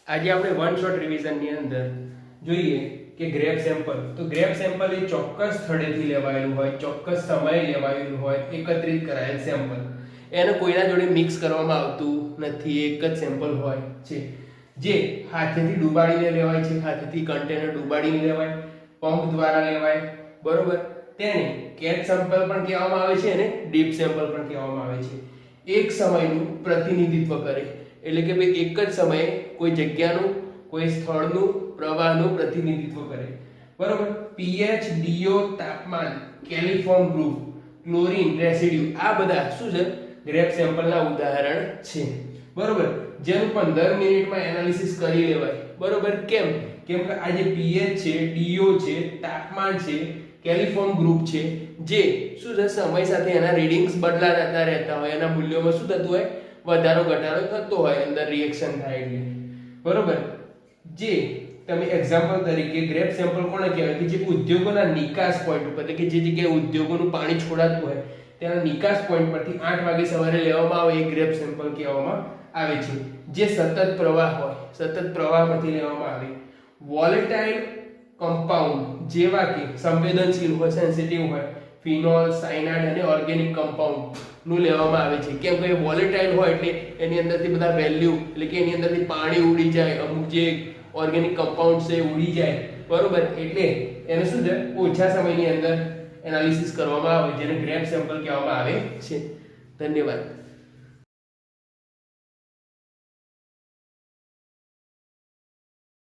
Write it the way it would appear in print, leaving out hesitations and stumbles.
આજે આપણે one shot રિવિઝનની અંદર જોઈએ કે ગ્રેપ સેમ્પલ. તો ગ્રેપ સેમ્પલ એ ચોક્કસ સ્થળેથી લેવાયેલું હોય, ચોક્કસ સમયે લેવાયેલું હોય, એકત્રિત કરાયેલ સેમ્પલ. એને કોઈના જોડે મિક્સ કરવામાં આવતું નથી, એક જ સેમ્પલ હોય છે, જે હાથેથી ડૂબાડીને લેવાય છે. હાથેથી કન્ટેનર ડૂબાડીને લેવાય, પંપ દ્વારા લેવાય, બરોબર. તેને કેચ સેમ્પલ પણ કહેવામાં આવે છે અને ડીપ સેમ્પલ પણ કહેવામાં આવે છે. એક સમયનું પ્રતિનિધિત્વ કરે, એટલે કે ભાઈ એક જ સમયે કોઈ જગ્યાનું, કોઈ સ્થળનું, પ્રવાહનું પ્રતિનિધિત્વ કરે, બરોબર. પીએચ, ડીઓ, તાપમાન, કેલિફોર્મ ગ્રુપ, ક્લોરીન રેસિડ્યુ, આ બધા શું છે? ગ્રેપ સેમ્પલના ઉદાહરણ છે, બરોબર. જેનું 15 મિનિટમાં એનાલિસિસ કરી લેવાય, બરોબર. કેમ કે આ જે પીએચ છે, ડીઓ છે, તાપમાન છે, કેલિફોર્મ ગ્રુપ છે, જે શું છે? સમય સાથે એના રીડિંગ્સ બદલાતા રહેતા હોય, એના મૂલ્યોમાં શું થતું હોય? વધારો ઘટાડો થતો હોય, અંદર રિએક્શન થાય એટલે, બરોબર. જે તમે એક્ઝામ્પલ તરીકે ગ્રેપ સેમ્પલ કોને કહેવાય? કે જે ઉદ્યોગોના નિકાસ પોઈન્ટ ઉપર, એટલે કે જે જગ્યાએ ઉદ્યોગોનું પાણી છોડાતું હોય ત્યાંના નિકાસ પોઈન્ટ પરથી 8 વાગે સવારે લેવામાં આવે એ ગ્રેપ સેમ્પલ કહેવામાં આવે છે. જે સતત પ્રવાહ હોય, સતત પ્રવાહમાંથી લેવામાં આવે. વોલેટાઇલ કમ્પાઉન્ડ જેવા કે સંવેદનશીલ હોય, સેન્સિટિવ હોય, ફિનોલ, સાયનાઇડ અને ઓર્ગેનિક કમ્પાઉન્ડ નું લેવામાં આવે છે. કેમ કે વોલેટાઇલ હોય એટલે એની અંદરથી બધા વેલ્યુ, એટલે કે એની અંદરથી પાણી ઉડી જાય, અમુક જે ઓર્ગેનિક કમ્પાઉન્ડ છે ઉડી જાય, બરોબર. એટલે એને શું છે? ઓછા સમયની અંદર એનાલિસિસ કરવામાં આવે, જેને ગ્રેપ સેમ્પલ કહેવામાં આવે છે. ધન્યવાદ.